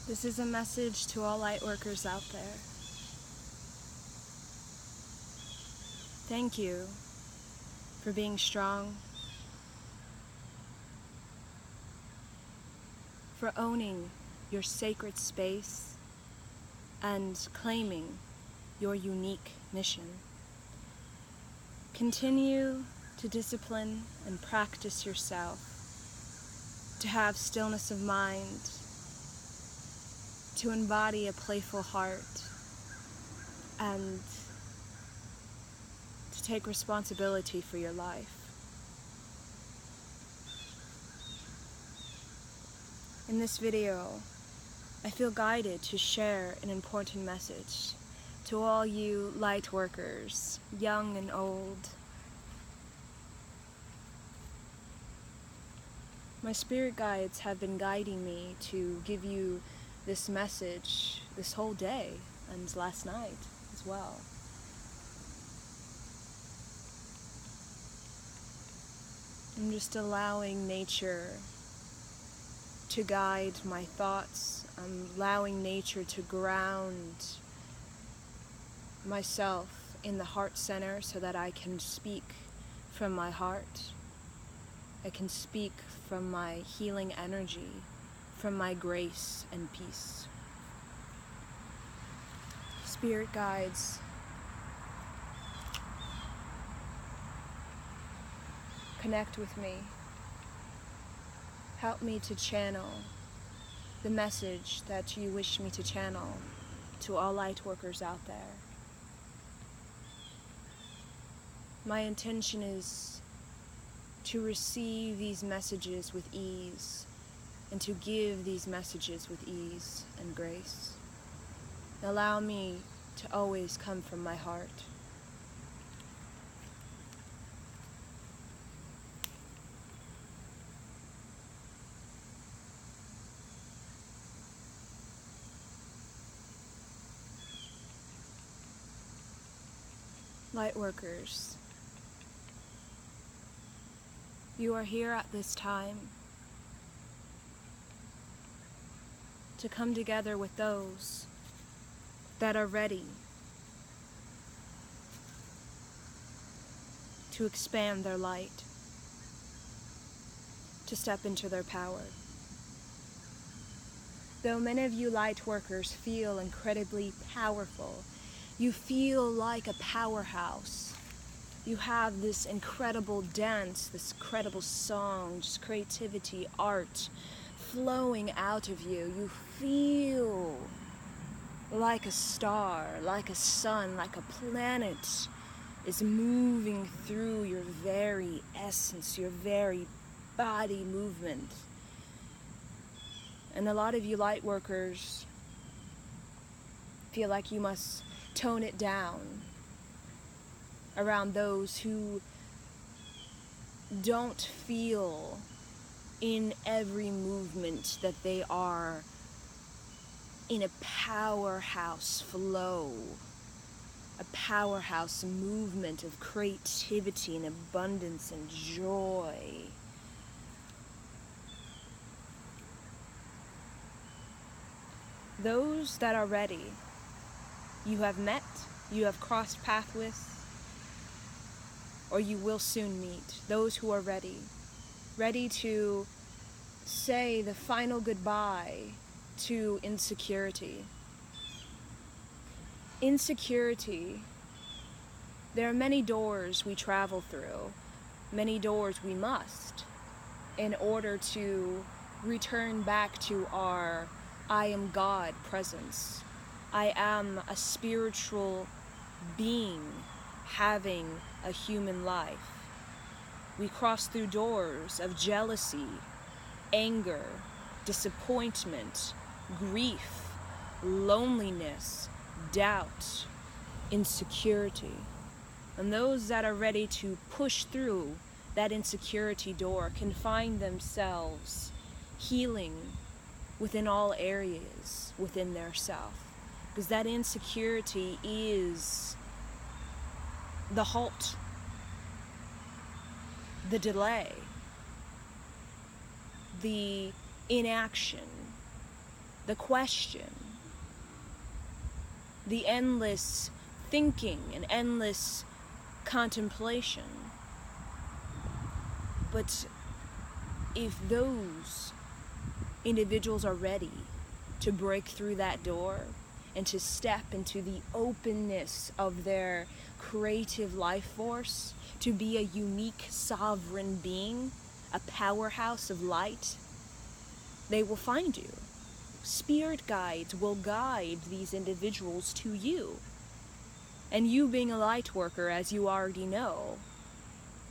This is a message to all light workers out there. Thank you for being strong, for owning your sacred space and claiming your unique mission. Continue to discipline and practice yourself, to have stillness of mind, to embody a playful heart, and to take responsibility for your life. In this video, I feel guided to share an important message to all you light workers, young and old. My spirit guides have been guiding me to give you this message this whole day and last night as well. I'm just allowing nature to guide my thoughts. I'm allowing nature to ground myself in the heart center so that I can speak from my heart. I can speak from my healing energy, from my grace and peace. Spirit guides, connect with me. Help me to channel the message that you wish me to channel to all light workers out there. My intention is to receive these messages with ease and to give these messages with ease and grace. Allow me to always come from my heart. Lightworkers, you are here at this time to come together with those that are ready to expand their light, to step into their power. Though many of you light workers feel incredibly powerful, you feel like a powerhouse. You have this incredible dance, this incredible song, just creativity, art flowing out of you. You feel like a star, like a sun, like a planet is moving through your very essence, your very body movement. And a lot of you light workers feel like you must tone it down around those who don't feel in every movement that they are in a powerhouse flow, a powerhouse movement of creativity and abundance and joy. Those that are ready, you have met, you have crossed paths with, or you will soon meet. Those who are ready to say the final goodbye to insecurity. Insecurity, there are many doors we travel through, many doors we must, in order to return back to our I am God presence. I am a spiritual being having a human life. We cross through doors of jealousy, anger, disappointment, grief, loneliness, doubt, insecurity. And those that are ready to push through that insecurity door can find themselves healing within all areas within their self. Because that insecurity is the halt, the delay, the inaction, the question, the endless thinking and endless contemplation. But if those individuals are ready to break through that door and to step into the openness of their creative life force, to be a unique sovereign being, a powerhouse of light, they will find you. Spirit guides will guide these individuals to you. And you being a light worker, as you already know,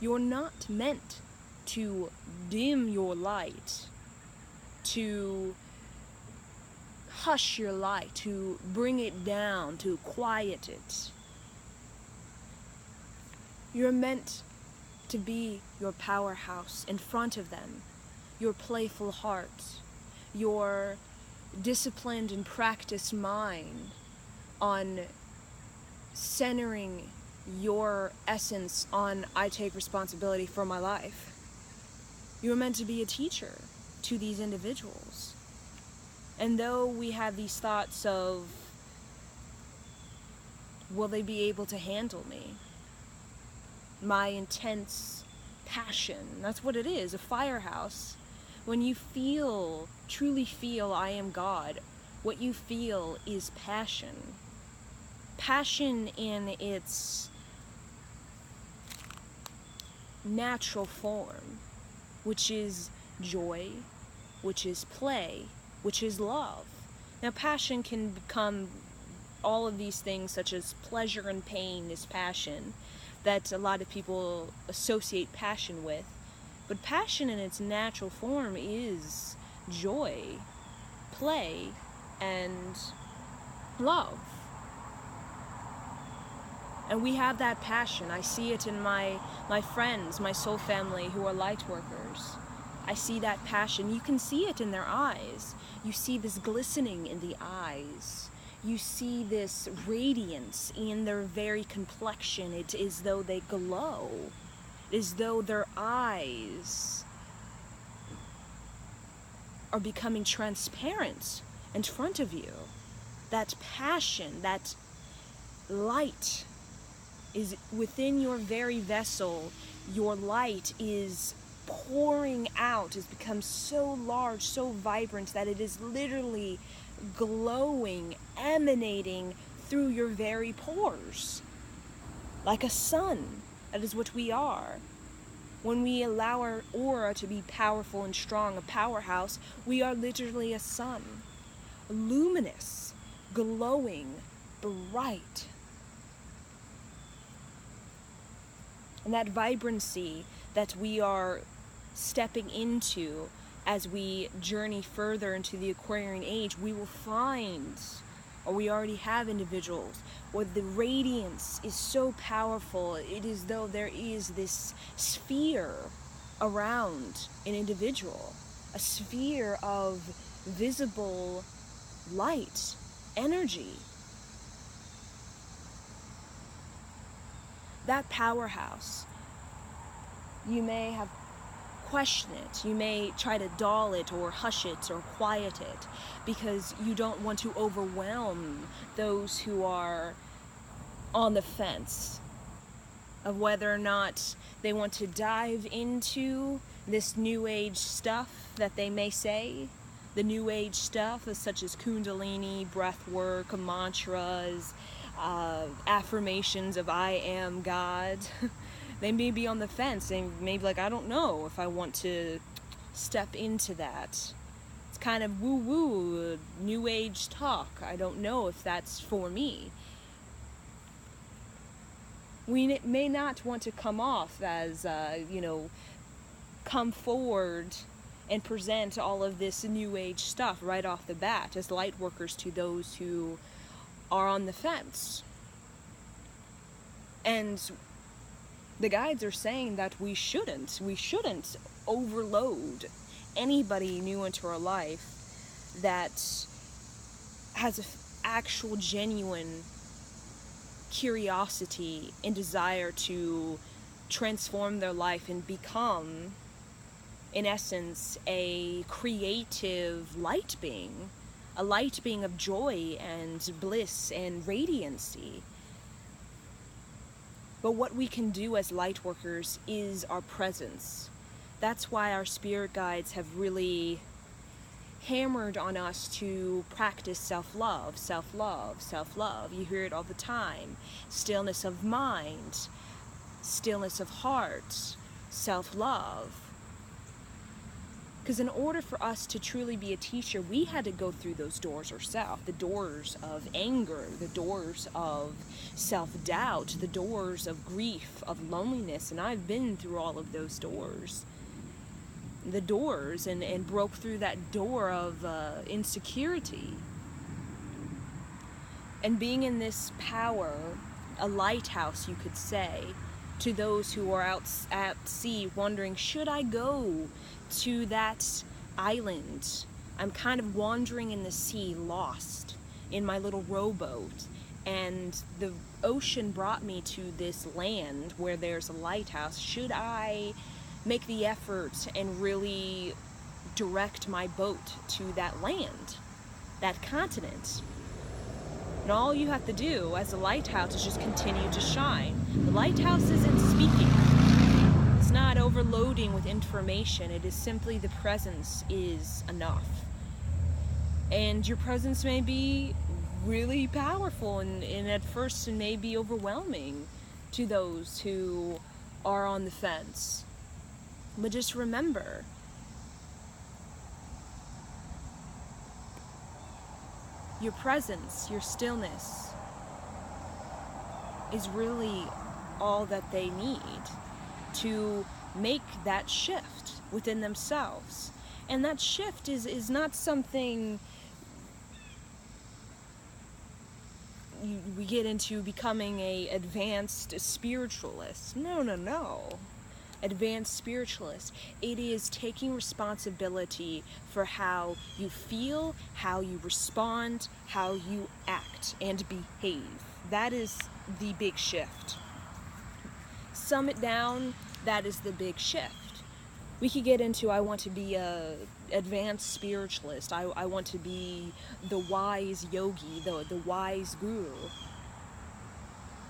you're not meant to dim your light, to hush your light, to bring it down, to quiet it. You're meant to be your powerhouse in front of them, your playful heart, your disciplined and practiced mind on centering your essence on I take responsibility for my life. You're meant to be a teacher to these individuals. And though we have these thoughts of, will they be able to handle me? My intense passion, that's what it is, a firehouse. When you feel, truly feel I am God, what you feel is passion. Passion in its natural form, which is joy, which is play, which is love. Now, passion can become all of these things, such as pleasure and pain is passion, that a lot of people associate passion with. But passion in its natural form is joy, play, and love. And we have that passion. I see it in my friends, my soul family who are light workers. I see that passion. You can see it in their eyes. You see this glistening in the eyes. You see this radiance in their very complexion. It is as though they glow. It is as though their eyes are becoming transparent in front of you. That passion, that light is within your very vessel. Your light is pouring out, has become so large, so vibrant, that it is literally glowing, emanating through your very pores. Like a sun, that is what we are. When we allow our aura to be powerful and strong, a powerhouse, we are literally a sun. Luminous, glowing, bright. And that vibrancy that we are stepping into as we journey further into the Aquarian age, we will find, or we already have individuals, where the radiance is so powerful, it is though there is this sphere around an individual, a sphere of visible light, energy. That powerhouse, you may have questioned it, you may try to dull it or hush it or quiet it because you don't want to overwhelm those who are on the fence of whether or not they want to dive into this new age stuff that they may say. The new age stuff such as Kundalini, breath work, mantras, affirmations of I am God. They may be on the fence. They may be like, I don't know if I want to step into that. It's kind of woo-woo, new age talk. I don't know if that's for me. We may not want to come off as, come forward and present all of this new age stuff right off the bat as light workers to those who are on the fence. And the guides are saying that we shouldn't overload anybody new into our life that has an actual genuine curiosity and desire to transform their life and become, in essence, a creative light being, a light being of joy and bliss and radiancy. But what we can do as light workers is our presence. That's why our spirit guides have really hammered on us to practice self-love, self-love, self-love. You hear it all the time. Stillness of mind, stillness of heart, self-love. Because in order for us to truly be a teacher, we had to go through those doors ourselves. The doors of anger, the doors of self-doubt, the doors of grief, of loneliness. And I've been through all of those doors. The doors and broke through that door of insecurity. And being in this power, a lighthouse, you could say, to those who are out at sea wondering, should I go to that island? I'm kind of wandering in the sea, lost in my little rowboat, and the ocean brought me to this land where there's a lighthouse. Should I make the effort and really direct my boat to that land, that continent? And all you have to do as a lighthouse is just continue to shine. The lighthouse isn't speaking. It's not overloading with information. It is simply the presence is enough. And your presence may be really powerful and at first it may be overwhelming to those who are on the fence. But just remember, your presence, your stillness is really all that they need to make that shift within themselves. And that shift is not something we get into becoming a advanced spiritualist. No. Advanced spiritualist. It is taking responsibility for how you feel, how you respond, how you act and behave. That is the big shift. Sum it down, that is the big shift. We could get into, I want to be a advanced spiritualist. I want to be the wise yogi, the wise guru.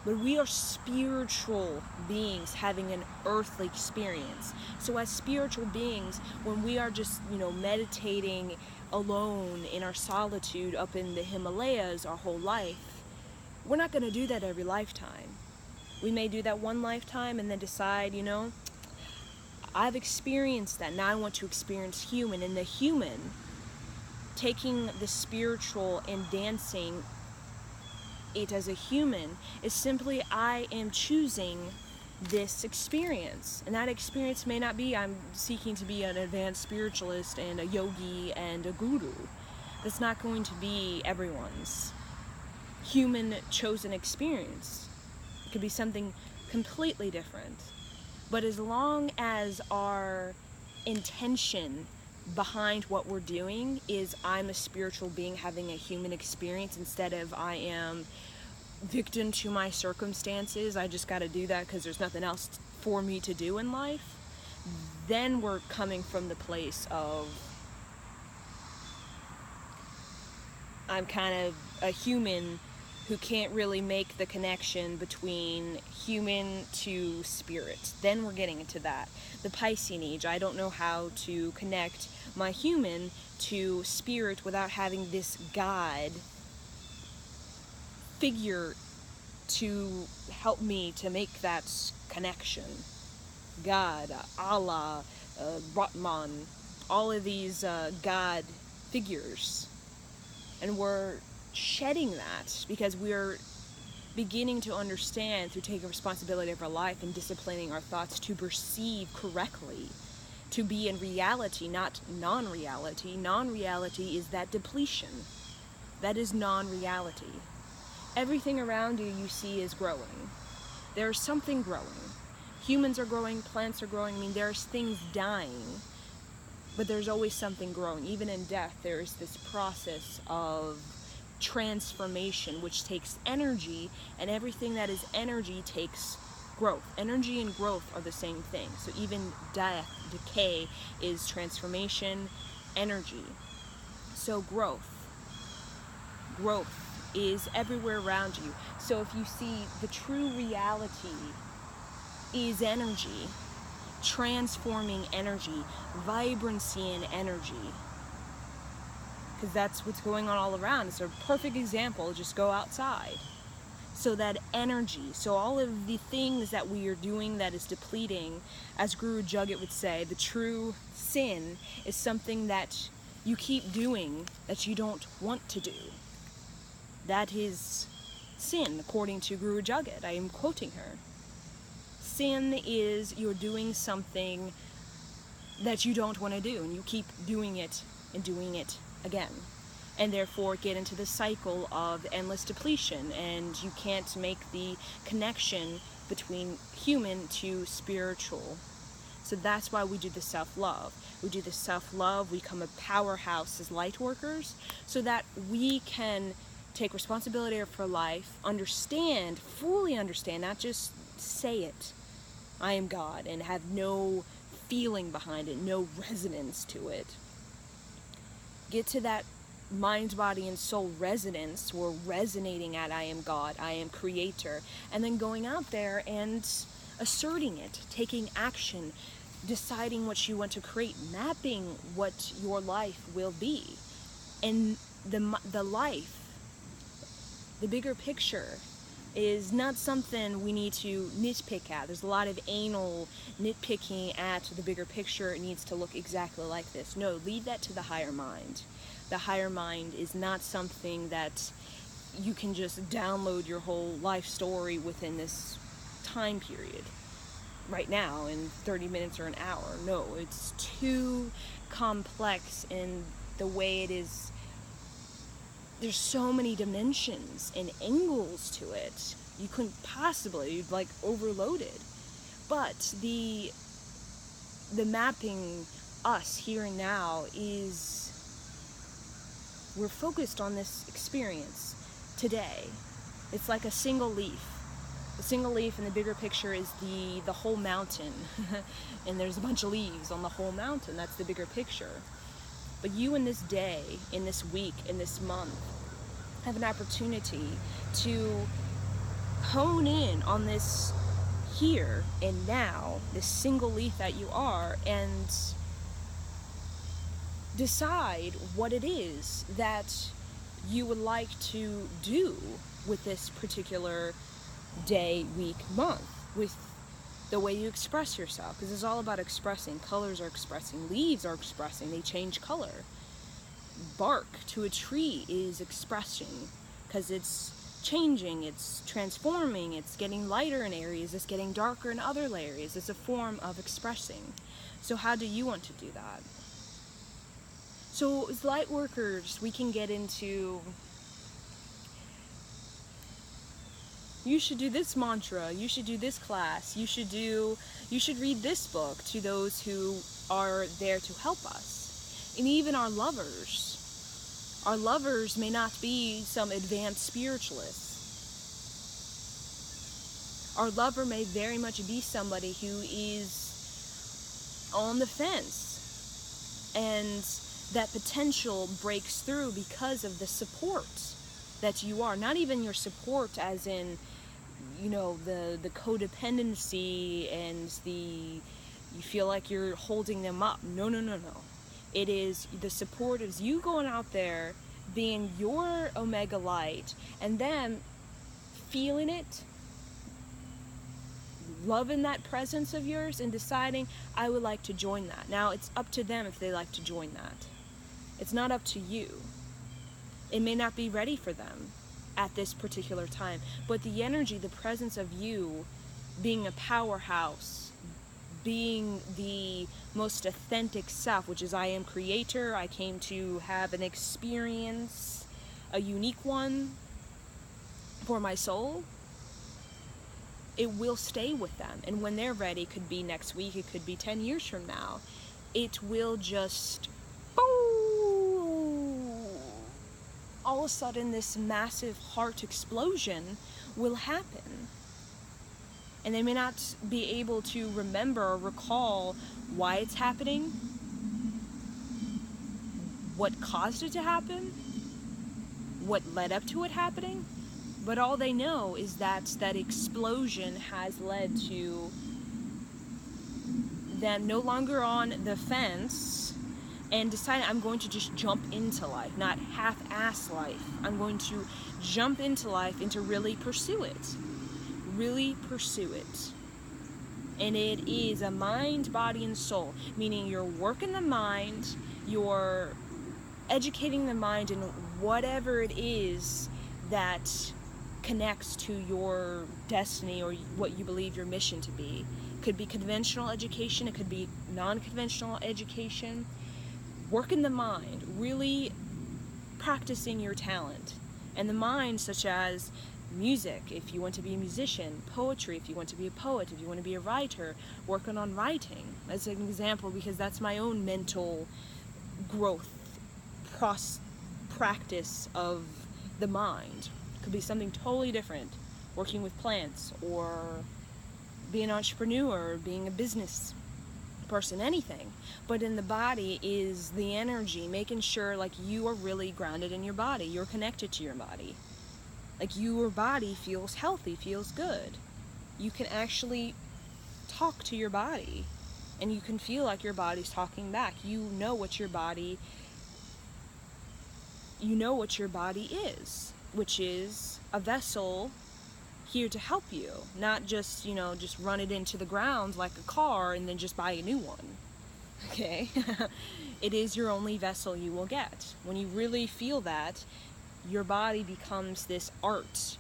But we are spiritual beings having an earthly experience. So as spiritual beings, when we are just, meditating alone in our solitude up in the Himalayas our whole life, we're not going to do that every lifetime. We may do that one lifetime and then decide, I've experienced that. Now I want to experience human. And the human, taking the spiritual and dancing it as a human, is simply I am choosing this experience. And that experience may not be I'm seeking to be an advanced spiritualist and a yogi and a guru. That's not going to be everyone's human chosen experience. It could be something completely different. But as long as our intention behind what we're doing is I'm a spiritual being having a human experience instead of I am victim to my circumstances, I just got to do that because there's nothing else for me to do in life, then we're coming from the place of I'm kind of a human who can't really make the connection between human to spirit. Then we're getting into that. The Piscean age, I don't know how to connect my human to spirit without having this God figure to help me to make that connection. God, Allah, Brahman, all of these God figures. And we're shedding that because we're beginning to understand through taking responsibility of our life and disciplining our thoughts to perceive correctly, to be in reality, not non-reality. Non-reality is that depletion. That is non-reality. Everything around you see is growing. There's something growing. Humans are growing, plants are growing. I mean, there's things dying, but there's always something growing. Even in death, there's this process of transformation, which takes energy, and everything that is energy takes growth. Energy and growth are the same thing. So even death, decay, is transformation, energy. So growth. growth is everywhere around you. So if you see the true reality is energy, transforming energy, vibrancy in energy, because that's what's going on all around. It's a perfect example. Just go outside. So that energy, so all of the things that we are doing that is depleting, as Guru Jagat would say, the true sin is something that you keep doing that you don't want to do. That is sin, according to Guru Jagat. I am quoting her. Sin is you're doing something that you don't want to do, and you keep doing it and doing it again. And therefore get into the cycle of endless depletion, and you can't make the connection between human to spiritual. So that's why we do the self-love. We do the self-love, we become a powerhouse as light workers, so that we can take responsibility for life, understand, fully understand, not just say it, I am God, and have no feeling behind it, no resonance to it. Get to that mind, body, and soul resonance. We're resonating at I am God, I am creator, and then going out there and asserting it, taking action, deciding what you want to create, mapping what your life will be. And the life, the bigger picture, is not something we need to nitpick at. There's a lot of anal nitpicking at the bigger picture. It needs to look exactly like this. No, leave that to the higher mind. The higher mind is not something that you can just download your whole life story within this time period right now in 30 minutes or an hour. No, it's too complex in the way it is. There's so many dimensions and angles to it. You couldn't possibly, you'd like overloaded. But the mapping us here and now is, we're focused on this experience today. It's like a single leaf. The single leaf in the bigger picture is the whole mountain. And there's a bunch of leaves on the whole mountain. That's the bigger picture. But you in this day, in this week, in this month, have an opportunity to hone in on this here and now, this single leaf that you are, and decide what it is that you would like to do with this particular day, week, month, with the way you express yourself, because it's all about expressing. Colors are expressing, leaves are expressing, they change color. Bark to a tree is expressing, because it's changing, it's transforming, it's getting lighter in areas, it's getting darker in other areas. It's a form of expressing. So how do you want to do that? So as light workers, we can get into, you should do this mantra, you should do this class, you should read this book, to those who are there to help us. And even our lovers may not be some advanced spiritualist. Our lover may very much be somebody who is on the fence, and that potential breaks through because of the support that you are. Not even your support as in, you know, the codependency and you feel like you're holding them up. No. It is the support is you going out there, being your omega light, and them feeling it, loving that presence of yours, and deciding, I would like to join that. Now, it's up to them if they like to join that. It's not up to you. It may not be ready for them at this particular time, but the energy, the presence of you being a powerhouse, being the most authentic self, which is I am creator, I came to have an experience, a unique one for my soul, it will stay with them. And when they're ready, it could be next week, it could be 10 years from now, it will just, boom, all of a sudden this massive heart explosion will happen. And they may not be able to remember or recall why it's happening, what caused it to happen. what led up to it happening, but all they know is that that explosion has led to them no longer on the fence and deciding, I'm going to just jump into life, not half-ass life. I'm going to jump into life and to really pursue it. Really pursue it. And it is a mind, body, and soul, meaning you're working the mind, you're educating the mind in whatever it is that connects to your destiny or what you believe your mission to be. It could be conventional education, it could be non-conventional education. Working the mind, really practicing your talent. And the mind, such as music, if you want to be a musician, poetry, if you want to be a poet, if you want to be a writer, working on writing as an example, because that's my own mental growth practice of the mind. It could be something totally different, working with plants, or being an entrepreneur, being a business person, anything. But in the body is the energy, making sure like you are really grounded in your body, you're connected to your body. Like your body feels healthy, feels good. You can actually talk to your body and you can feel like your body's talking back. You know what your body is, which is a vessel here to help you, not just, just run it into the ground like a car and then just buy a new one. Okay? It is your only vessel you will get. When you really feel that, your body becomes this art,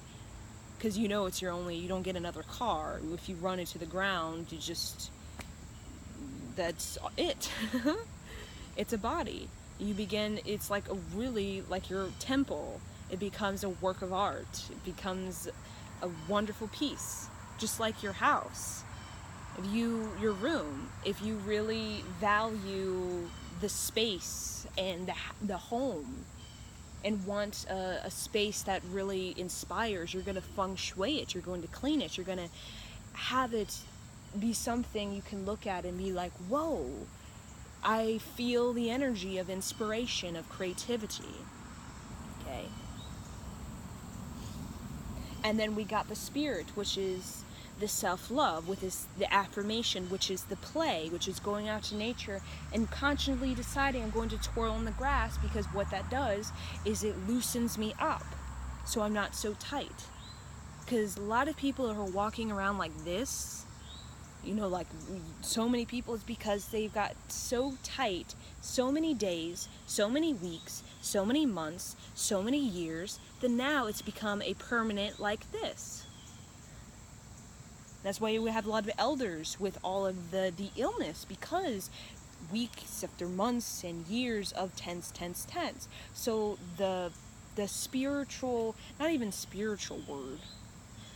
because you don't get another car. If you run it to the ground, that's it. It's a body. It's like like your temple. It becomes a work of art. It becomes a wonderful piece, just like your house. Your room, if you really value the space and the home and want a space that really inspires, you're going to feng shui it, you're going to clean it, you're going to have it be something you can look at and be like, whoa, I feel the energy of inspiration, of creativity. Okay. And then we got the spirit, which is the self-love, which is the affirmation, which is the play, which is going out to nature and consciously deciding I'm going to twirl in the grass, because what that does is it loosens me up so I'm not so tight. Because a lot of people who are walking around like this, like so many people, is because they've got so tight so many days, so many weeks, so many months, so many years, that now it's become a permanent like this. That's why we have a lot of elders with all of the illness, because weeks after months and years of tense. So the spiritual, not even spiritual word,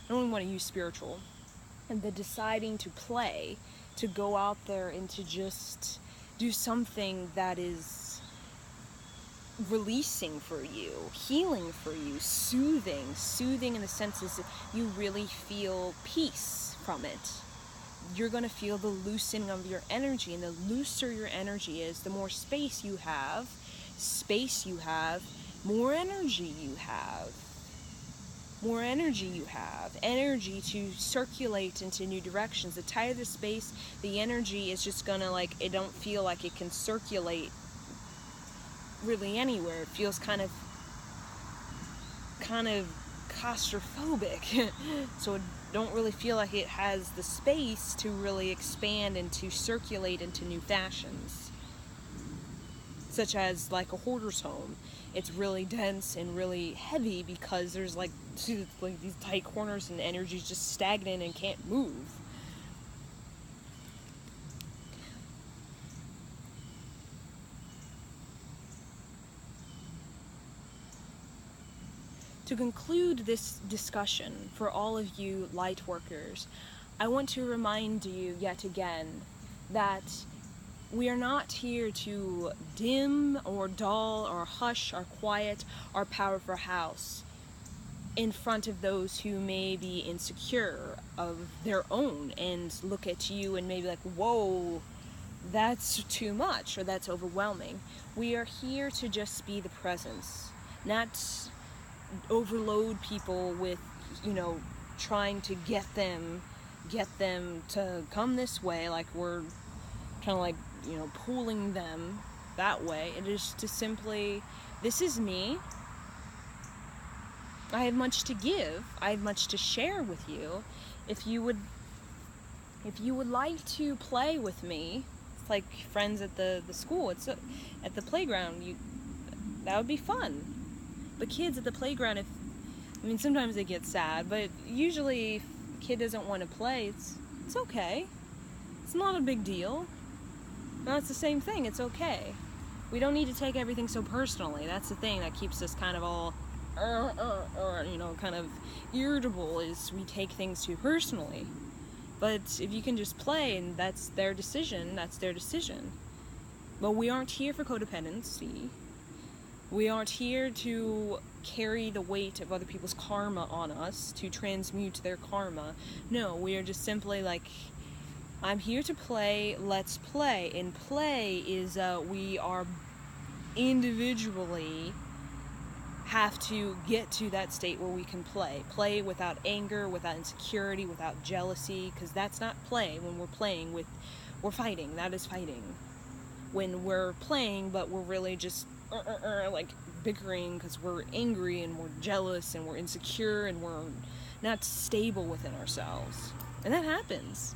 I don't even want to use spiritual, and the deciding to play, to go out there and to just do something that is releasing for you, healing for you, soothing in the senses that you really feel peace from it. You're going to feel the loosening of your energy, and the looser your energy is, the more space you have, more energy you have, energy to circulate into new directions. The tighter the space, the energy is just gonna, it don't feel like it can circulate really anywhere. It feels kind of claustrophobic. So it don't really feel like it has the space to really expand and to circulate into new fashions. Such as like a hoarder's home. It's really dense and really heavy because there's these tight corners and the energy's just stagnant and can't move. To conclude this discussion, for all of you light workers, I want to remind you yet again that we are not here to dim or dull or hush or quiet our powerful house in front of those who may be insecure of their own and look at you and maybe whoa, that's too much or that's overwhelming. We are here to just be the presence, not overload people with, trying to get them to come this way, like we're kind of like, pulling them that way. It is to simply, this is me. I have much to give. I have much to share with you. If you would like to play with me, it's like friends at the school. It's at the playground. That would be fun. But kids at the playground, sometimes they get sad, but usually if a kid doesn't want to play, it's okay. It's not a big deal. No, it's the same thing. It's okay. We don't need to take everything so personally. That's the thing that keeps us kind of all, kind of irritable, is we take things too personally. But if you can just play, and that's their decision, that's their decision. But we aren't here for codependency. We aren't here to carry the weight of other people's karma on us, to transmute their karma. No, we are just simply like, I'm here to play, let's play. And play is, we are individually have to get to that state where we can play without anger, without insecurity, without jealousy, because that's not play. When we're playing we're fighting. That is fighting. When we're playing but we're really just like bickering because we're angry and we're jealous and we're insecure and we're not stable within ourselves. And that happens.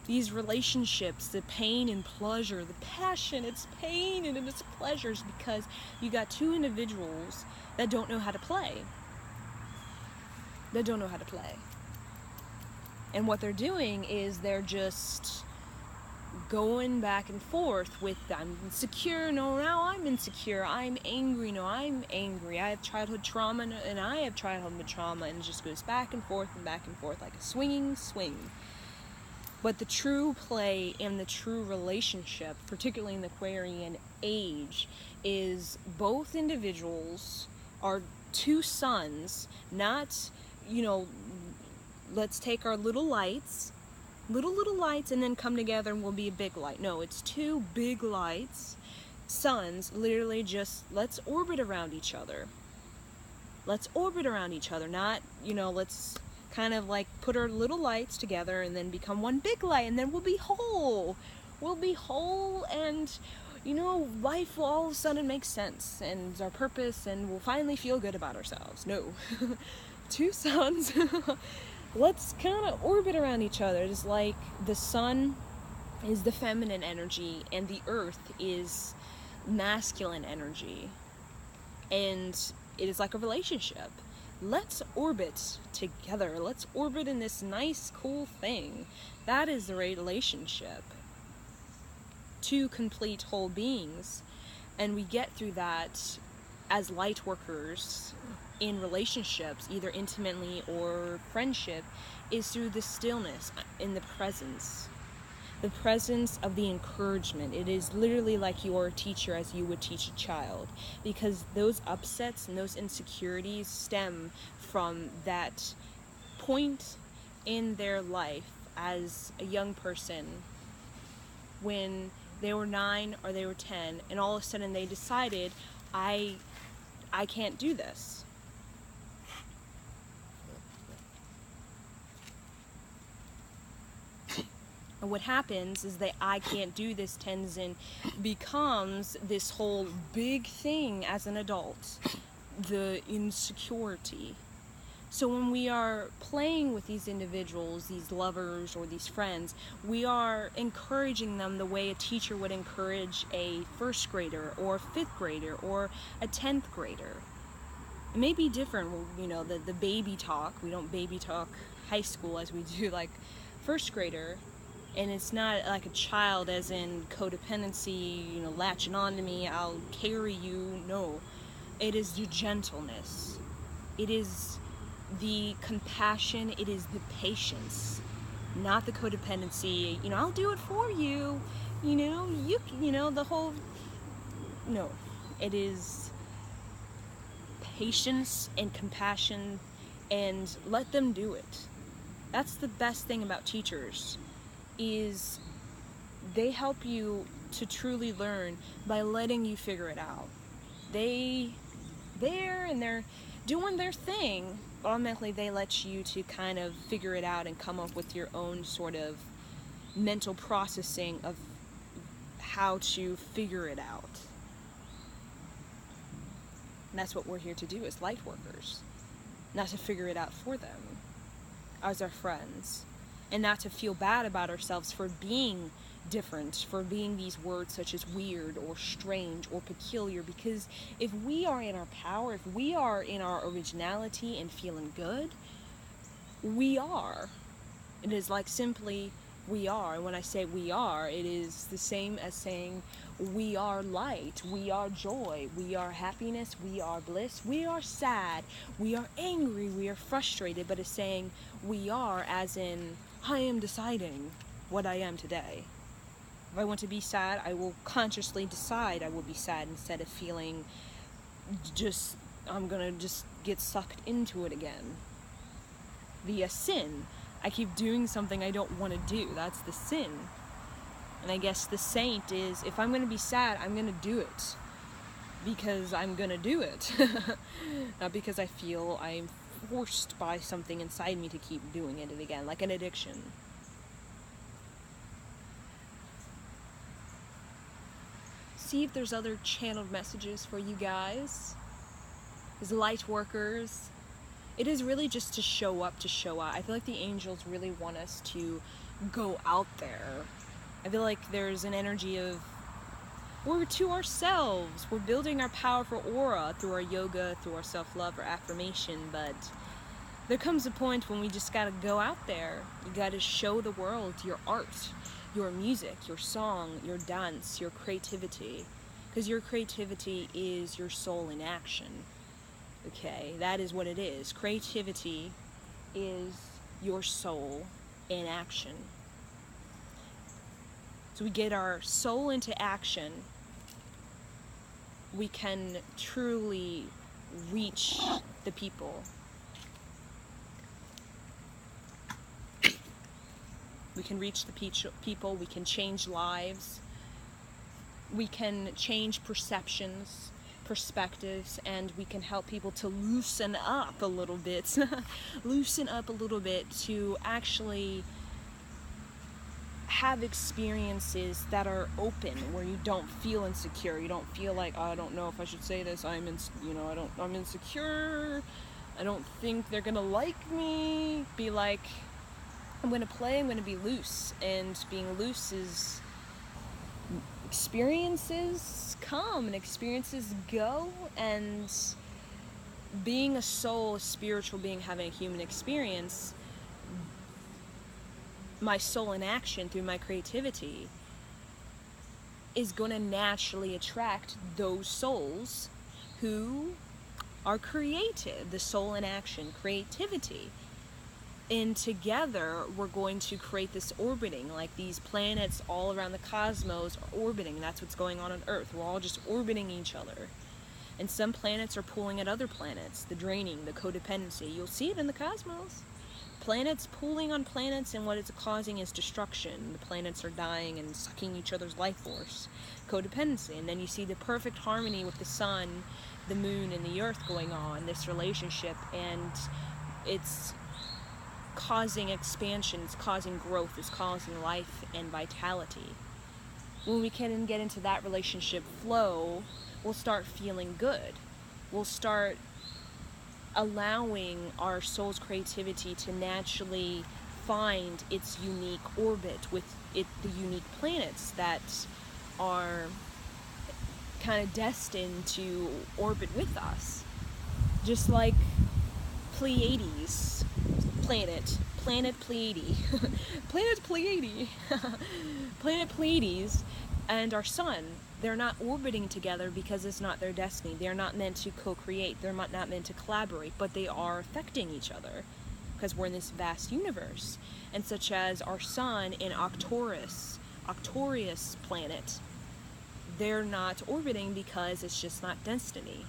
These relationships, the pain and pleasure, the passion, it's pain and it's pleasures, because you got two individuals that don't know how to play. They don't know how to play. And what they're doing is they're just going back and forth with, I'm insecure, no, now I'm insecure, I'm angry, no, I'm angry, I have childhood trauma, and I have childhood trauma, and it just goes back and forth like a swinging swing. But the true play and the true relationship, particularly in the Aquarian age, is both individuals are two suns, not, let's take our little lights, and then come together and we'll be a big light. No, it's two big lights, suns, literally just, let's orbit around each other. Let's orbit around each other, not, let's kind of like put our little lights together and then become one big light, and then we'll be whole. We'll be whole, and life will all of a sudden make sense, and our purpose, and we'll finally feel good about ourselves. No. Two suns. Let's kind of orbit around each other. It's like the sun is the feminine energy and the earth is masculine energy. And it is like a relationship. Let's orbit together. Let's orbit in this nice, cool thing. That is the relationship. Two complete whole beings. And we get through that as light workers in relationships, either intimately or friendship, is through the stillness in the presence of the encouragement. It is literally like you're a teacher as you would teach a child, because those upsets and those insecurities stem from that point in their life as a young person when they were 9 or they were 10, and all of a sudden they decided, I can't do this. And what happens is that I can't do this becomes this whole big thing as an adult, the insecurity. So when we are playing with these individuals, these lovers or these friends, we are encouraging them the way a teacher would encourage a first grader or a fifth grader or a 10th grader. It may be different, the baby talk. We don't baby talk high school as we do like first grader. And it's not like a child as in codependency, latching on to me, I'll carry you. No, it is the gentleness. It is the compassion. It is the patience, not the codependency. I'll do it for you. The whole, no, it is patience and compassion, and let them do it. That's the best thing about teachers, is they help you to truly learn by letting you figure it out. They're doing their thing. Automatically they let you to kind of figure it out and come up with your own sort of mental processing of how to figure it out. And that's what we're here to do as light workers. Not to figure it out for them as our friends, and not to feel bad about ourselves for being different, for being these words such as weird or strange or peculiar, because if we are in our power, if we are in our originality and feeling good, we are. It is like simply we are. And when I say we are, it is the same as saying we are light, we are joy, we are happiness, we are bliss, we are sad, we are angry, we are frustrated, but it's saying we are as in I am deciding what I am today. If I want to be sad, I will consciously decide I will be sad instead of feeling I'm gonna just get sucked into it again. Via sin. I keep doing something I don't want to do. That's the sin. And I guess the saint is, if I'm going to be sad, I'm going to do it. Because I'm going to do it. Not because I feel I'm forced by something inside me to keep doing it again, like an addiction. See if there's other channeled messages for you guys. As light workers. It is really just to show up, to show out. I feel like the angels really want us to go out there. I feel like there's an energy of we're to ourselves. We're building our powerful aura through our yoga, through our self-love, our affirmation, but there comes a point when we just gotta go out there. You gotta show the world your art, your music, your song, your dance, your creativity. Because your creativity is your soul in action. Okay, that is what it is. Creativity is your soul in action. So we get our soul into action, we can truly reach the people. We can reach the people, we can change lives, we can change perceptions, perspectives, and we can help people to loosen up a little bit loosen up a little bit to actually have experiences that are open, where you don't feel insecure, you don't feel like, oh, I don't know if I should say this, I'm insecure, I don't think they're gonna like me. Be like, I'm gonna play, I'm gonna be loose, and being loose is experiences come and experiences go, and being a soul, a spiritual being having a human experience, my soul in action through my creativity is going to naturally attract those souls who are creative, the soul in action, creativity. And together we're going to create this orbiting, like these planets all around the cosmos are orbiting. That's what's going on Earth. We're all just orbiting each other. And some planets are pulling at other planets, the draining, the codependency. You'll see it in the cosmos. Planets pulling on planets, and what it's causing is destruction. The planets are dying and sucking each other's life force. Codependency. And then you see the perfect harmony with the sun, the moon, and the earth going on, this relationship, and it's causing expansion, it's causing growth, it's causing life and vitality. When we can get into that relationship flow, we'll start feeling good. We'll start allowing our soul's creativity to naturally find its unique orbit with the unique planets that are kind of destined to orbit with us. Just like Pleiades, planet Pleiades, planet Pleiades and our sun, they're not orbiting together because it's not their destiny. They're not meant to co-create. They're not meant to collaborate, but they are affecting each other because we're in this vast universe. And such as our sun in Arcturus planet, they're not orbiting because it's just not destiny.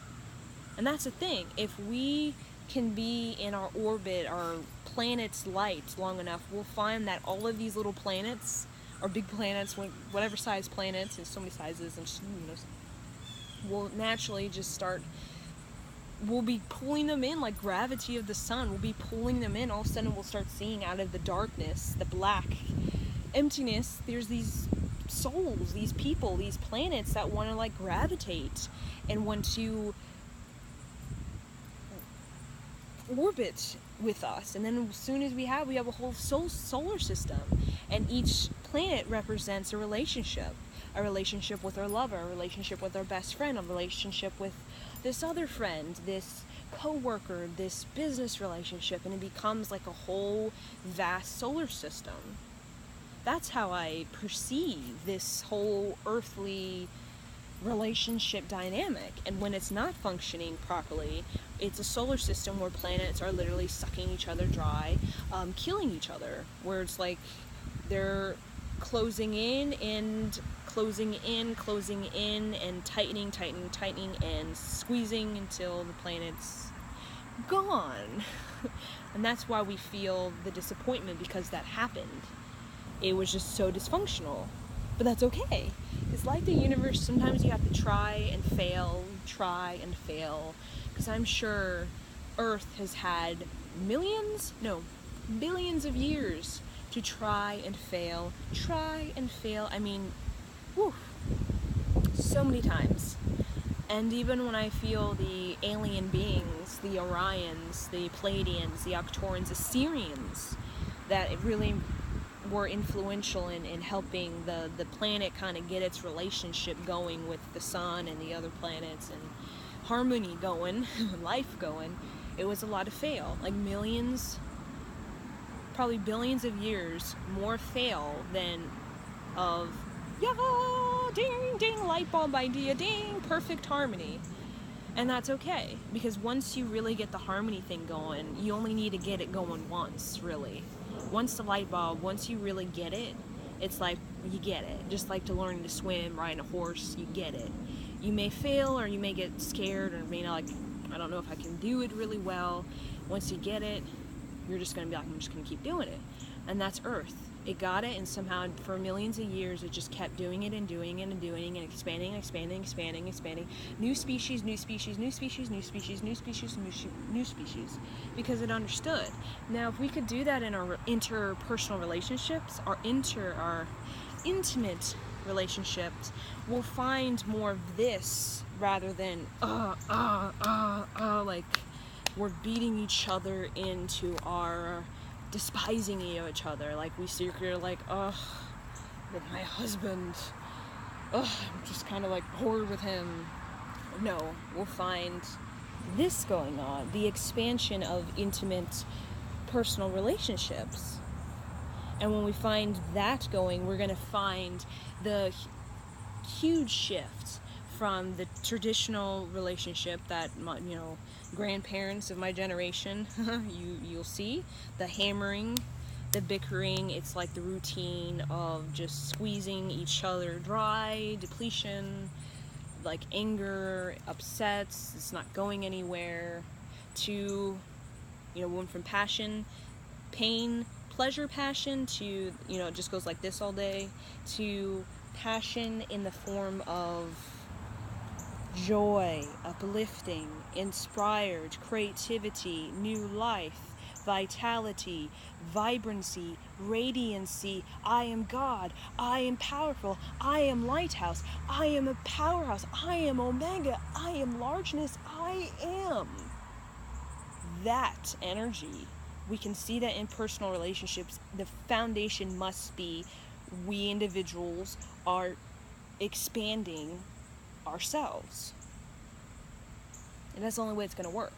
And that's the thing. If we can be in our orbit, our planet's light long enough, we'll find that all of these little planets, or big planets, whatever size planets, there's so many sizes, and will naturally just start we'll be pulling them in like gravity of the sun. We'll be pulling them in. All of a sudden we'll start seeing out of the darkness, the black emptiness, there's these souls, these people, these planets that want to like gravitate and want to orbit with us. And then as soon as we have a whole solar system, and each planet represents a relationship with our lover, a relationship with our best friend, a relationship with this other friend, this co-worker, this business relationship, and it becomes like a whole vast solar system. That's how I perceive this whole earthly relationship dynamic. And when it's not functioning properly, it's a solar system where planets are literally sucking each other dry, killing each other, where it's like they're closing in and closing in and tightening and squeezing until the planet's gone. And that's why we feel the disappointment, because that happened. It was just so dysfunctional. But that's okay. It's like the universe. Sometimes you have to try and fail, because I'm sure Earth has had billions of years to try and fail. I mean, whew, so many times. And even when I feel the alien beings, the Orions, the Pleiadians, the Arcturians, the Sirians, that it really were influential in helping the planet kind of get its relationship going with the sun and the other planets, and harmony going, life going, it was a lot of fail. Like millions, probably billions of years more fail than of, yeah, ding, ding, light bulb idea, ding, perfect harmony. And that's okay, because once you really get the harmony thing going, you only need to get it going once, really. Once the light bulb, once you really get it, it's like you get it. Just like to learn to swim, riding a horse, you get it. You may fail, or you may get scared, or may not, like, I don't know if I can do it really well. Once you get it, you're just going to be like, I'm just going to keep doing it. And that's Earth. It got it, and somehow for millions of years it just kept doing it and doing it and doing it and expanding. New species, because it understood. Now, if we could do that in our interpersonal relationships, our intimate relationships, we'll find more of this rather than like we're beating each other into our despising each other. Like we secretly are like, with my husband, I'm just kind of like bored with him. No, we'll find this going on, the expansion of intimate personal relationships. And when we find that going, we're going to find the huge shift from the traditional relationship that, grandparents of my generation, you'll see, the hammering, the bickering. It's like the routine of just squeezing each other dry, depletion, like anger, upsets, it's not going anywhere, to, went from passion, pain, pleasure, passion, to, it just goes like this all day, to passion in the form of joy, uplifting, inspired, creativity, new life, vitality, vibrancy, radiancy. I am God. I am powerful. I am lighthouse. I am a powerhouse. I am omega. I am largeness. I am. That energy, we can see that in personal relationships. The foundation must be we individuals are expanding ourselves. And that's the only way it's going to work.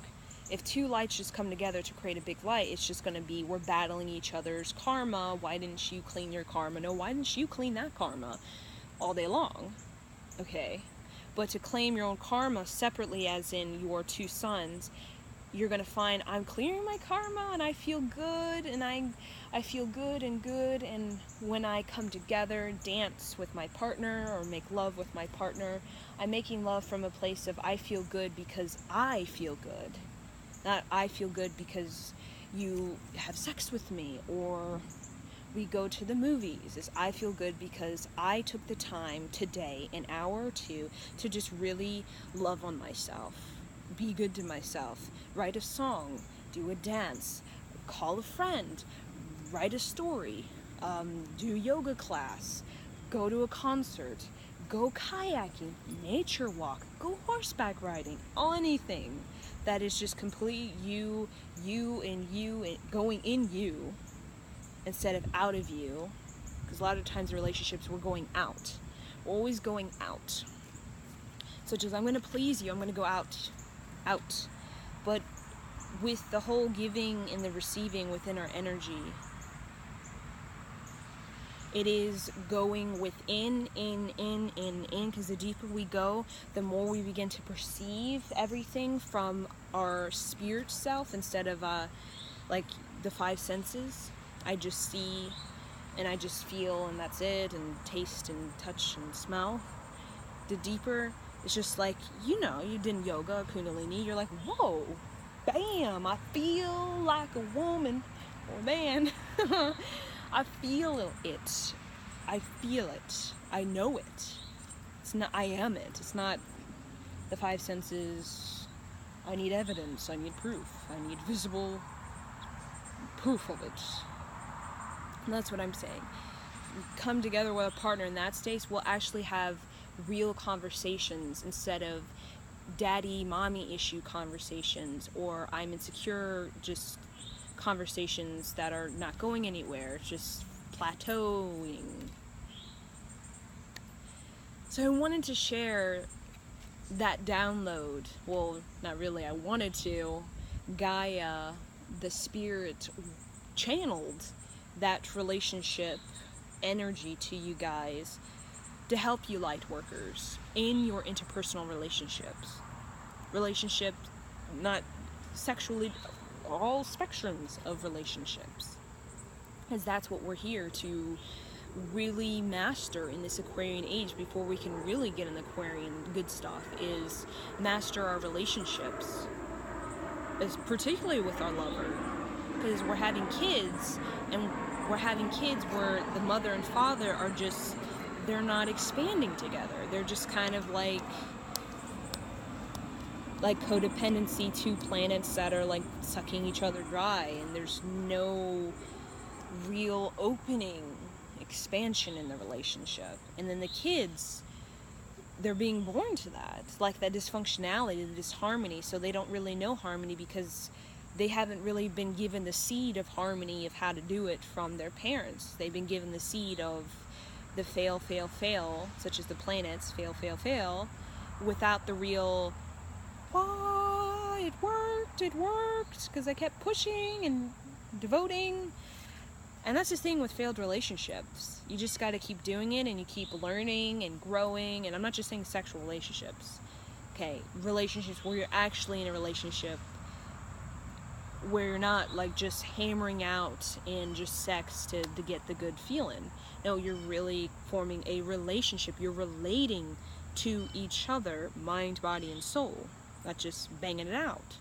If two lights just come together to create a big light, it's just going to be, we're battling each other's karma. Why didn't you clean your karma? No, why didn't you clean that karma? All day long. Okay. But to claim your own karma separately, as in your two sons, you're going to find, I'm clearing my karma and I feel good, and I feel good, and when I come together, dance with my partner or make love with my partner, I'm making love from a place of I feel good because I feel good. Not I feel good because you have sex with me or we go to the movies. It's I feel good because I took the time today, an hour or two, to just really love on myself. be good to myself, write a song, do a dance, call a friend, write a story, do yoga class, go to a concert, go kayaking, nature walk, go horseback riding, anything that is just complete you and going in you instead of out of you. Because a lot of times in relationships we're going out. We're always going out. Such as, I'm going to please you, I'm going to go out. But with the whole giving and the receiving within our energy, it is going within, in, because the deeper we go, the more we begin to perceive everything from our spirit self instead of like the five senses. I just see and I just feel, and that's it, and taste and touch and smell. The deeper, it's just like, you did yoga, Kundalini, you're like, whoa, bam, I feel like a woman or a man. I feel it. I know it. It's not, I am it. It's not the five senses. I need evidence. I need proof. I need visible proof of it. And that's what I'm saying. Come together with a partner in that space, we'll actually have real conversations instead of daddy, mommy issue conversations, or I'm insecure, just conversations that are not going anywhere, just plateauing. So I wanted to share that download. Well, not really, I wanted to. Gaia, the spirit, channeled that relationship energy to you guys to help you light workers in your interpersonal relationships, not sexually, all spectrums of relationships, because that's what we're here to really master in this Aquarian age. Before we can really get in the Aquarian good stuff, is master our relationships, as particularly with our lover, because we're having kids, and we're having kids where the mother and father are just, they're not expanding together. They're just kind of like codependency, two planets that are like sucking each other dry, and there's no real opening, expansion in the relationship. And then the kids, they're being born to that, like that dysfunctionality, the disharmony, so they don't really know harmony because they haven't really been given the seed of harmony of how to do it from their parents. They've been given the seed of the fail, such as the planets, fail, without the real, it worked, because I kept pushing and devoting. And that's the thing with failed relationships. You just got to keep doing it, and you keep learning and growing. And I'm not just saying sexual relationships. Okay, relationships where you're actually in a relationship where you're not like just hammering out in just sex to get the good feeling. No, you're really forming a relationship. You're relating to each other, mind, body, and soul. Not just banging it out.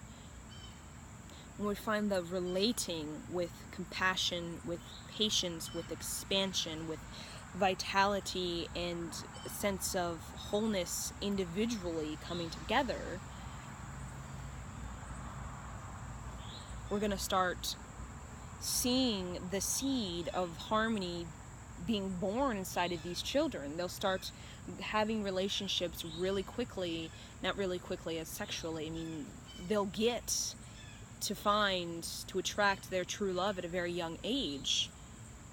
When we find the relating with compassion, with patience, with expansion, with vitality, and a sense of wholeness individually coming together, we're going to start seeing the seed of harmony being born inside of these children. They'll start having relationships really quickly, not really quickly as sexually. I mean, they'll get to attract their true love at a very young age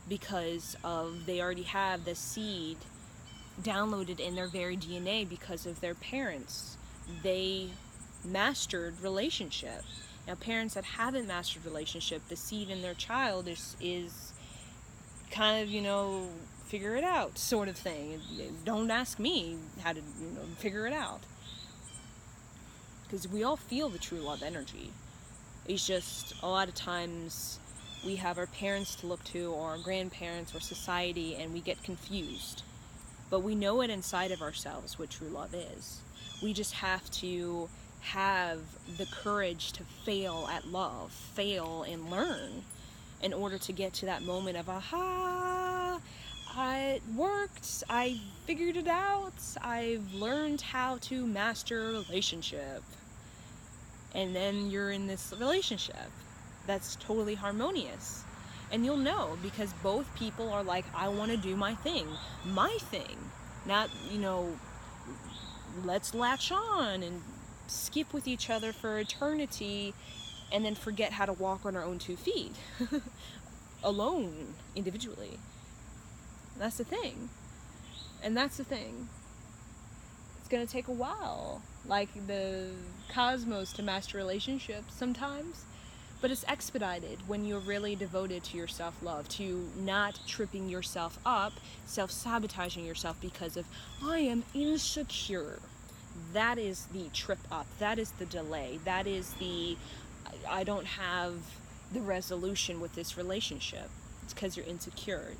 because of they already have the seed downloaded in their very DNA because of their parents. They mastered relationship. Now, parents that haven't mastered relationship, the seed in their child is kind of, figure it out sort of thing. Don't ask me how to, figure it out. Because we all feel the true love energy. It's just a lot of times we have our parents to look to, or our grandparents, or society, and we get confused. But we know it inside of ourselves what true love is. We just have to have the courage to fail at love, fail and learn, in order to get to that moment of, aha, it worked, I figured it out, I've learned how to master a relationship. And then you're in this relationship that's totally harmonious. And you'll know, because both people are like, I want to do my thing. Not, let's latch on and skip with each other for eternity and then forget how to walk on our own 2 feet. Alone, individually. That's the thing. And that's the thing. It's going to take a while, like the cosmos, to master relationships sometimes. But it's expedited when you're really devoted to your self-love, to not tripping yourself up, self-sabotaging yourself because of, I am insecure. That is the trip up. That is the delay. That is the, I don't have the resolution with this relationship. It's because you're insecure.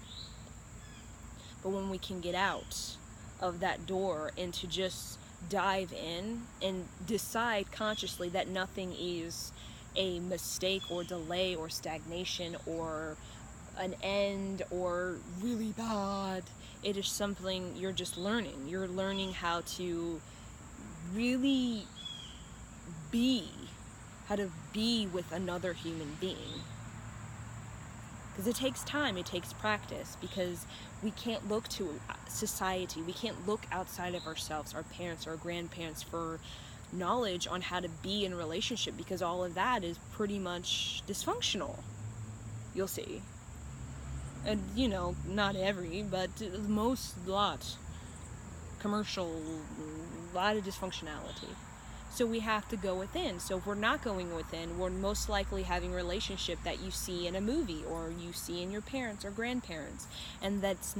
But when we can get out of that door and to just dive in and decide consciously that nothing is a mistake or delay or stagnation or an end or really bad, it is something you're just learning. You're learning how to really how to be with another human being. Because it takes time, it takes practice, because we can't look to society, we can't look outside of ourselves, our parents, our grandparents, for knowledge on how to be in a relationship, because all of that is pretty much dysfunctional. You'll see. And, not every, but commercial, a lot of dysfunctionality. So we have to go within. So if we're not going within, we're most likely having a relationship that you see in a movie or you see in your parents or grandparents. And that's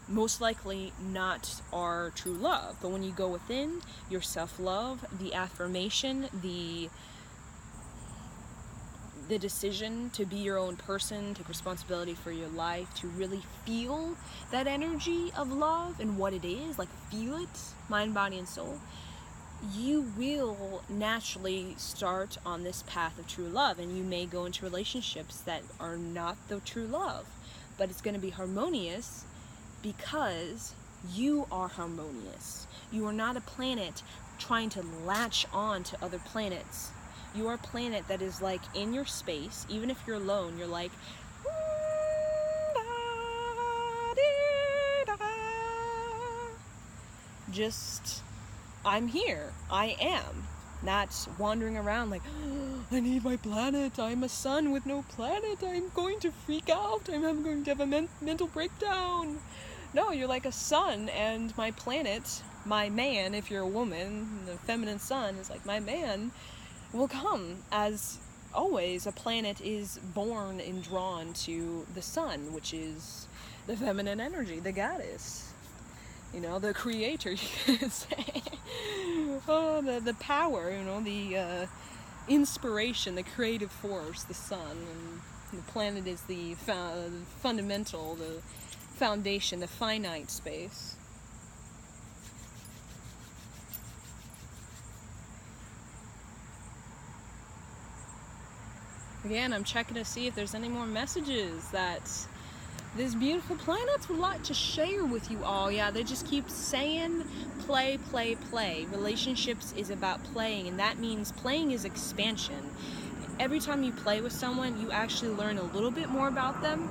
most likely not our true love. But when you go within, your self-love, the affirmation, the decision to be your own person, take responsibility for your life, to really feel that energy of love and what it is, like feel it, mind, body, and soul, you will naturally start on this path of true love. And you may go into relationships that are not the true love, but it's going to be harmonious because you are harmonious. You are not a planet trying to latch on to other planets. You are a planet that is like in your space. Even if you're alone, you're like, just, I'm here. I am. Not wandering around like, I need my planet. I'm a sun with no planet. I'm going to freak out. I'm going to have a mental breakdown. No, you're like a sun, and my planet, my man, if you're a woman, the feminine sun is like my man, will come. As always, a planet is born and drawn to the sun, which is the feminine energy, the goddess. The creator, you could say. Oh, the power, the inspiration, the creative force, the sun. And the planet is the fundamental, the foundation, the finite space. Again, I'm checking to see if there's any more messages that this beautiful planet would like to share with you all. Yeah, they just keep saying play, play, play. Relationships is about playing, and that means playing is expansion. Every time you play with someone, you actually learn a little bit more about them.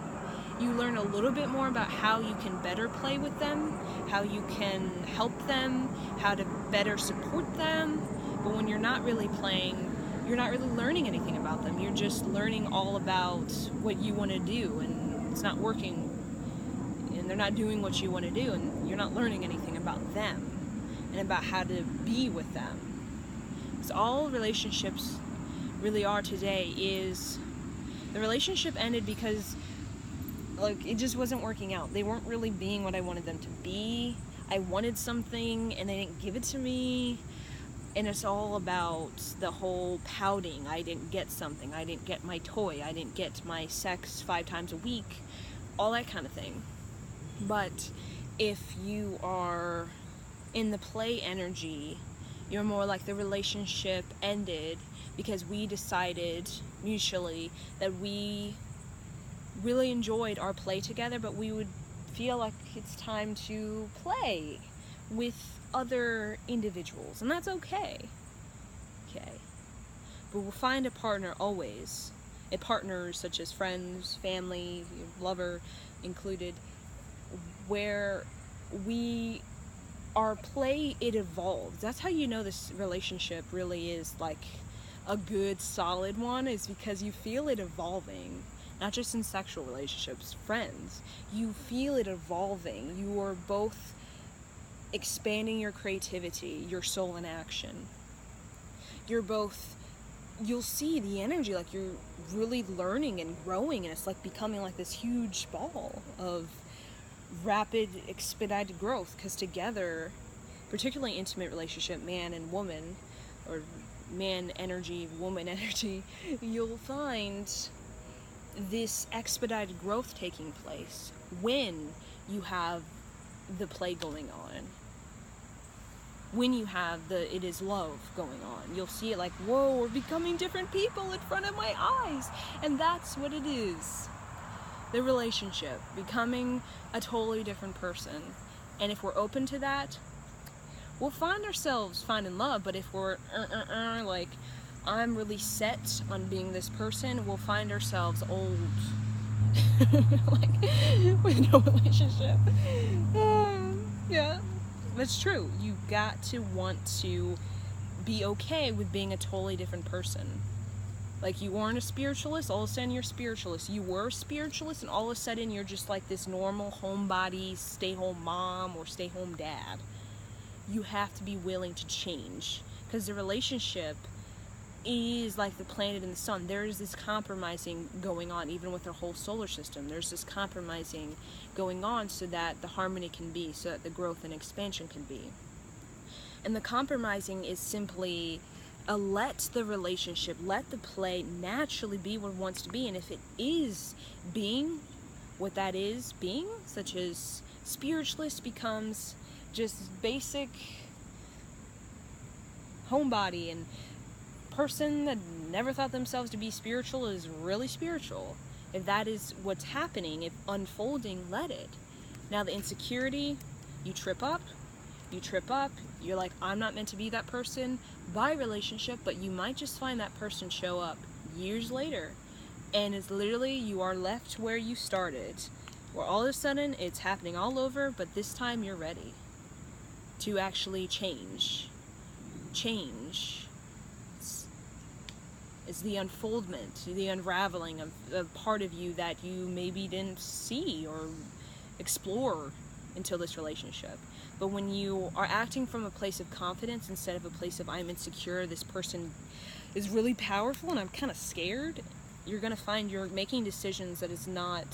You learn a little bit more about how you can better play with them, how you can help them, how to better support them. But when you're not really playing, you're not really learning anything about them. You're just learning all about what you want to do, and it's not working, and they're not doing what you want to do, and you're not learning anything about them and about how to be with them. So all relationships really are today is the relationship ended because it just wasn't working out. They weren't really being what I wanted them to be. I wanted something and they didn't give it to me. And it's all about the whole pouting. I didn't get something. I didn't get my toy. I didn't get my sex 5 times a week. All that kind of thing. But if you are in the play energy, you're more like the relationship ended because we decided mutually that we really enjoyed our play together, but we would feel like it's time to play with other individuals, and that's okay. But we'll find a partner always, a partner such as friends, family, lover included, where our play, it evolves. That's how you know this relationship really is like a good, solid one, is because you feel it evolving. Not just in sexual relationships, friends. You feel it evolving. You are both expanding your creativity, your soul in action. You'll see the energy, like you're really learning and growing, and it's like becoming like this huge ball of rapid, expedited growth, because together, particularly intimate relationship, man and woman, or man energy, woman energy, you'll find this expedited growth taking place when you have the play going on, when you have the it is love going on. You'll see it like, whoa, we're becoming different people in front of my eyes. And that's what it is. The relationship, becoming a totally different person. And if we're open to that, we'll find ourselves finding love. But if we're like, I'm really set on being this person, we'll find ourselves old. Like, with no relationship. Yeah, that's true. You got to want to be okay with being a totally different person. Like, you weren't a spiritualist, all of a sudden you're a spiritualist. You were a spiritualist, and all of a sudden you're just like this normal homebody, stay-home mom or stay-home dad. You have to be willing to change, because the relationship is like the planet and the sun. There is this compromising going on, even with our whole solar system. There's this compromising going on so that the harmony can be, so that the growth and expansion can be. And the compromising is simply let the relationship, let the play naturally be what it wants to be. And if it is being what that is being, such as spiritualist becomes just basic homebody, and person that never thought themselves to be spiritual is really spiritual. If that is what's happening, if unfolding, let it. Now the insecurity, you trip up, you're like, I'm not meant to be that person by relationship, but you might just find that person show up years later, and it's literally, you are left where you started, where all of a sudden it's happening all over, but this time you're ready to actually change. Is the unfoldment, the unraveling of a part of you that you maybe didn't see or explore until this relationship. But when you are acting from a place of confidence instead of a place of, I'm insecure, this person is really powerful and I'm kind of scared, you're going to find you're making decisions that is not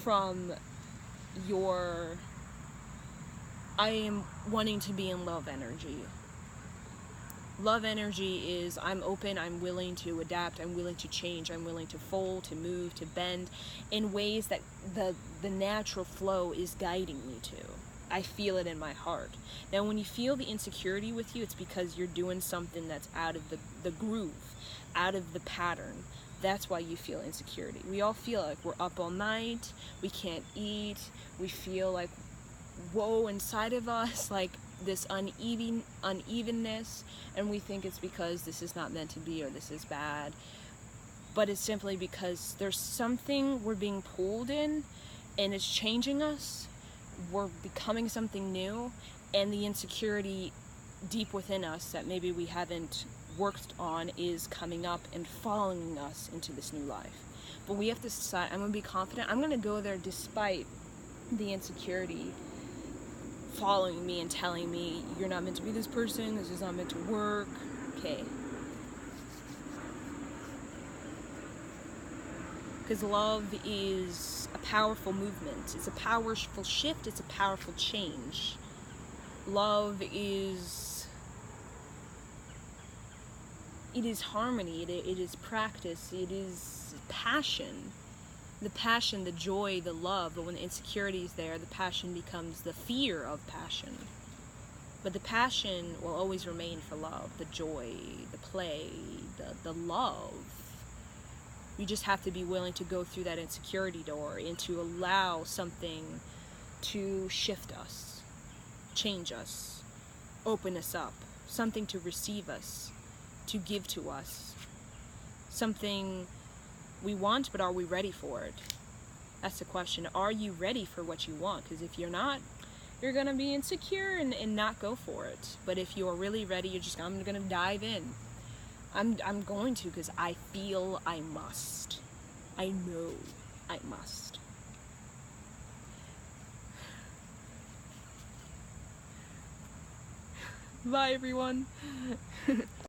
from your I am wanting to be in love energy. Love energy is, I'm open, I'm willing to adapt, I'm willing to change, I'm willing to fold, to move, to bend in ways that the natural flow is guiding me to. I feel it in my heart. Now when you feel the insecurity with you, it's because you're doing something that's out of the groove, out of the pattern. That's why you feel insecurity. We all feel like we're up all night, we can't eat, we feel like, whoa, inside of us, like this unevenness, and we think it's because this is not meant to be or this is bad. But it's simply because there's something we're being pulled in, and it's changing us. We're becoming something new, and the insecurity deep within us that maybe we haven't worked on is coming up and following us into this new life. But we have to decide, I'm going to be confident, I'm going to go there despite the insecurity following me and telling me, you're not meant to be this person, this is not meant to work. Okay. Because love is a powerful movement. It's a powerful shift. It's a powerful change. Love is... it is harmony. It is practice. It is passion. The passion, the joy, the love. But when the insecurity is there, the passion becomes the fear of passion. But the passion will always remain for love. The joy, the play, the love. You just have to be willing to go through that insecurity door and to allow something to shift us, change us, open us up, something to receive us, to give to us. Something we want, but are we ready for it? That's the question. Are you ready for what you want? Because if you're not, you're going to be insecure and not go for it. But if you're really ready, you're just, I'm going to dive in. I'm going to, because I feel I must. I know I must. Bye, everyone.